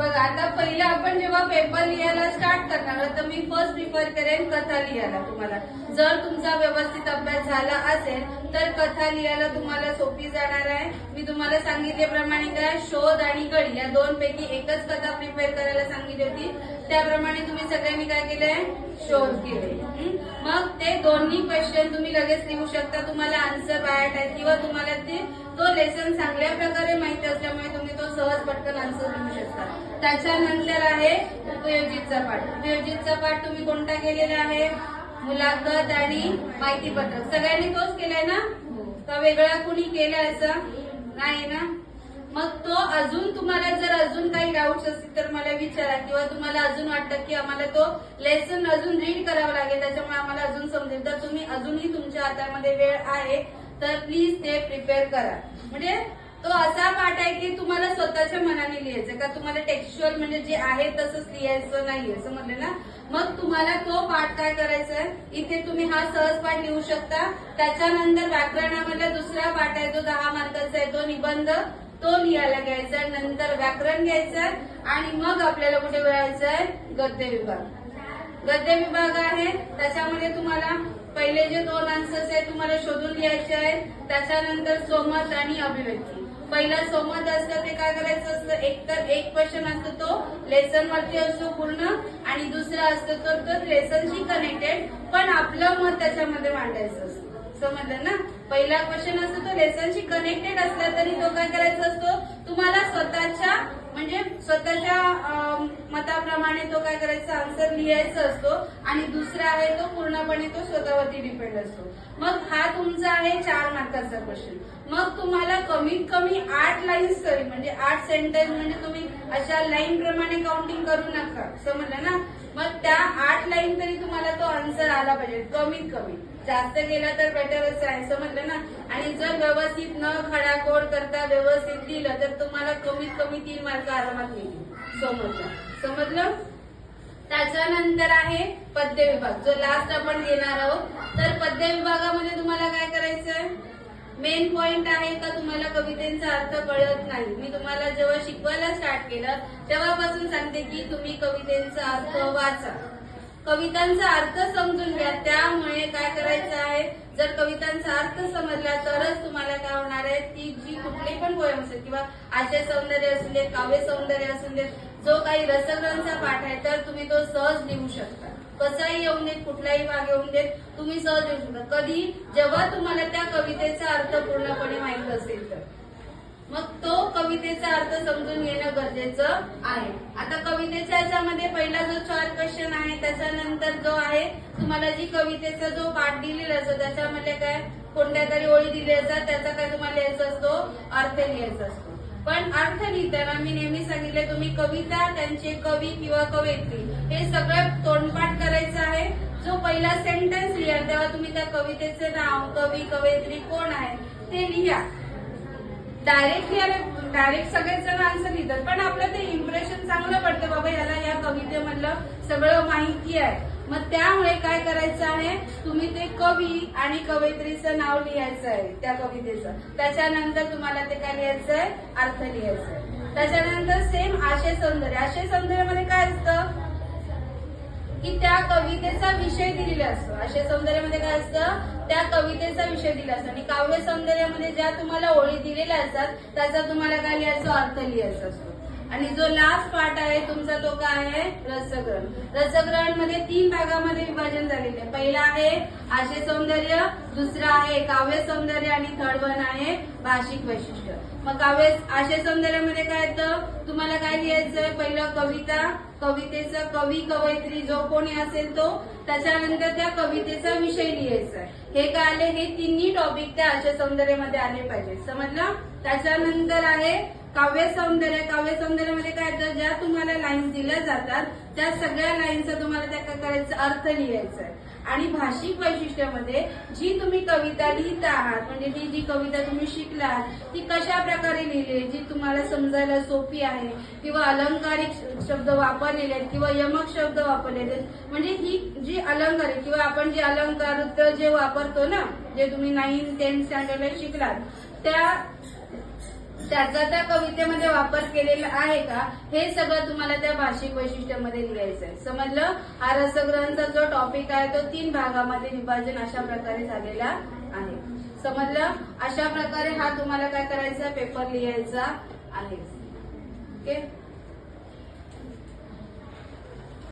बघा आता पहिलं आपण जेव्हा पेपर लिहायला स्टार्ट करणार तर मी फर्स्ट प्रिफर करेन कथा लिहायला तुम्हाला. जर तुमचा व्यवस्थित अभ्यास झाला असेल तर कथा लिहायला तुम्हाला सोपी जाणार आहे. मी तुम्हाला सांगितल्याप्रमाणे काय शोध आणि गडी या दोन पैकी एकच कथा प्रिपेअर करायला सांगितली होती. त्याप्रमाणे तुम्ही सगळ्यांनी काय केलंय शोध केले. मग ते दोन्ही क्वेश्चन तुम्ही लगेच लिहू शकता. तुम्हाला आन्सर बायट आहे किंवा तुम्हाला ते तो लेसन चांगल्या प्रकारे माहिती असल्यामुळे तुम्ही तो सहज पटकन आन्सर लिहू शकता. त्याच्यानंतर आहे उपयोजितचा पाठ. उपयोजितचा पाठ तुम्ही कोणता केलेला आहे? मुलाखत आणि माहिती पत्रक. सगळ्यांनी तोच केलाय ना? का वेगळा कुणी केलाय असं नाही ना? मग तो अजून तुम्हाला जर अजून काही डाऊट्स असतील तर मला विचारा किंवा तुम्हाला अजून वाटतं की आम्हाला तो लेसन अजून रीड करावा लागेल त्याच्यामुळे आम्हाला अजून समजेल तर तुम्ही अजूनही तुमच्या हातामध्ये वेळ आहे तर प्लीज ते प्रिपेअर करा. म्हणजे तो असा पाठ आहे की तुम्हाला स्वतःच्या मनाने लिहायचं का तुम्हाला टेक्स्च्युअल म्हणजे जे आहे तसंच लिहायचं नाहीये समजलं ना? मग तुम्हाला तो पाठ काय करायचा आहे इथे तुम्ही हा सहज पाठ लिहू शकता. त्याच्यानंतर व्याकरणामधला दुसरा पाठ आहे जो 10 मार्काचा आहे तो निबंध तो लिहायला घ्यायचा. नंतर व्याकरण घ्यायचं आणि मग आपल्याला कुठे वळायचं आहे गद्य विभाग. गद्य विभाग आहे त्याच्यामध्ये तुम्हाला पहिले जे 2 आन्सर्स आहेत तुम्हाला शोधून लिहायचे आहेत. त्याच्यानंतर सोमत आणि अभिव्यक्ती. पहिला सोमत असतं ते काय करायचं असतं एकतर एक क्वेश्चन असतो तो लेसन वरती असतो पूर्ण आणि दुसरा असतो तो लेसनशी कनेक्टेड पण आपलं मत त्याच्यामध्ये मांडायचं असतं. समजलं ना? पहिला क्वेश्चन असतो तो लेसनशी कनेक्टेड असला तरी तो काय करायचा असतो तुम्हाला स्वतःच्या म्हणजे स्वतःच्या मताप्रमाणे तो काय करायचा आन्सर लिहायचा असतो आणि दुसरा आहे तो पूर्णपणे तो स्वतःवरती डिपेंड असतो. मग हा तुमचा आहे 4 मार्काचा क्वेश्चन. मग तुम्हाला कमीत कमी 8 लाईन्स तरी म्हणजे 8 सेंटेन्स म्हणजे तुम्ही अशा लाईन प्रमाणे काउंटिंग करू नका. समजलं ना? मग त्या 8 लाईन तरी तुम्हाला तो आन्सर आला पाहिजे कमीत कमी. जास्त केला तर बेटरच आहे. समजलं ना? आणि जर व्यवस्थित न खडाखोड करता व्यवस्थित लिहिलं तर तुम्हाला कमीत कमी 3 मार्क आरामात मिळतील. समजलं? त्याच्यानंतर आहे पद्य विभाग जो लास्ट आपण घेणार आहोत. तर पद्य विभागामध्ये तुम्हाला काय करायचंय मेन पॉइंट आहे का तुम्हाला कवितेचा अर्थ कळत नाही. मी तुम्हाला जेव्हा शिकवायला स्टार्ट केलं तेव्हापासून सांगते की तुम्ही कवितेचा अर्थ वाचा. कवितांचा अर्थ समजून घ्या. त्यामुळे काय करायचं आहे जर कवितांचा अर्थ समजला तरच तुम्हाला काय होणार आहे ती जी कुठली पण पोयम असेल किंवा आशय सौंदर्य असू देत काव्य सौंदर्य असू देत जो काही रसग्रहणचा पाठ आहे तर तुम्ही तो सहज लिहू शकता. कसाही येऊन देत कुठलाही भाग येऊन देत तुम्ही सहज लिहू शकता. कधी जेव्हा तुम्हाला त्या कवितेचा अर्थ पूर्णपणे माहित असेल तर मग तो कवितेचा अर्थ समजून घेणं गरजेचं आहे. आता कवितेच्या याच्यामध्ये पहिला जो 4 क्वेश्चन आहे त्याच्यानंतर जो आहे तुम्हाला जी कवितेचा जो पाठ दिलेला असतो त्याच्यामध्ये काय कोणत्या तरी ओळी दिल्या असतात त्याचा काय तुम्हाला लिहायचा असतो अर्थ लिहायचा असतो. पण अर्थ लिहिताना मी नेहमी सांगितले तुम्ही कविता त्यांचे कवी किंवा कवयित्री हे सगळं तोंडपाठ करायचं आहे. जो पहिला सेंटेन्स लिहा तेव्हा तुम्ही त्या कवितेचे नाव कवी कवयित्री कोण आहे ते लिहा. डायरेक्ट सगळेच जण आन्सर लिहितात पण आपलं ते इम्प्रेशन चांगलं पडतं बाबा याला या कवितेमधलं सगळं माहिती आहे. मग त्यामुळे काय करायचं आहे तुम्ही ते कवी आणि कवयित्रीचं नाव लिहायचं आहे त्या कवितेचं. त्याच्यानंतर तुम्हाला ते काय लिहायचं आहे अर्थ लिहायचा आहे. त्याच्यानंतर सेम आशय सौंदर्य. आशय सौंदर्यामध्ये काय असतं की त्या कवितेचा विषय दिलेला असतो. आशय सौंदर्यामध्ये काय असतं त्या कवितेचा विषय दिला असतो आणि काव्य सौंदर्यामध्ये ज्या तुम्हाला ओळी दिलेल्या असतात त्याचा तुम्हाला काय लिहायचा अर्थ लिहायचा असतो. आणि जो लास्ट पार्ट आहे तुमचा तो काय आहे रसग्रहण. रसग्रहण मध्ये 3 भागामध्ये विभाजन झालेले आहे. पहिला आहे आशय सौंदर्य दुसरा आहे काव्य सौंदर्य आणि थर्ड वन आहे भाषिक वैशिष्ट्य. मग काव्य आशय सौंदर्यामध्ये काय येतं तुम्हाला काय लिहायचंय पहिलं कविता कवितेचा कवी कवयित्री जो कोणी असेल तो त्याच्यानंतर त्या कवितेचा विषय लिहायचा आहे. हे काय आले हे तिन्ही टॉपिक त्या आशय सौंदर्यामध्ये आले पाहिजे. समजलं? त्याच्यानंतर आहे काव्य सौंदर्य. काव्य सौंदर्यामध्ये काय येतं ज्या तुम्हाला लाईन्स दिल्या जातात त्या सगळ्या लाईनचा तुम्हाला त्या काय करायचा अर्थ लिहायचा आहे. आणि भाषिक वैशिष्ट्यामध्ये जी तुम्ही कविता लिहित आहात म्हणजे जी कविता तुम्ही शिकलात ती कशा प्रकारे लिहिली जी तुम्हाला समजायला सोपी आहे किंवा अलंकारिक शब्द वापरलेले आहेत किंवा यमक शब्द वापरलेले आहेत म्हणजे ही जी अलंकारिक किंवा आपण जे अलंकार जे वापरतो ना जे तुम्ही 9, 10 स्टँडर्डला शिकलात त्या त्याचा त्या कवितेमध्ये वापर केलेला आहे का हे सगळं तुम्हाला त्या भाषिक वैशिष्ट्यामध्ये लिहायचं आहे. समजलं? हा रसग्रहणचा जो टॉपिक आहे तो 3 भागामध्ये विभाजन अशा प्रकारे झालेला आहे. समजलं? अशा प्रकारे हा तुम्हाला काय करायचा पेपर लिहायचा आहे. ओके.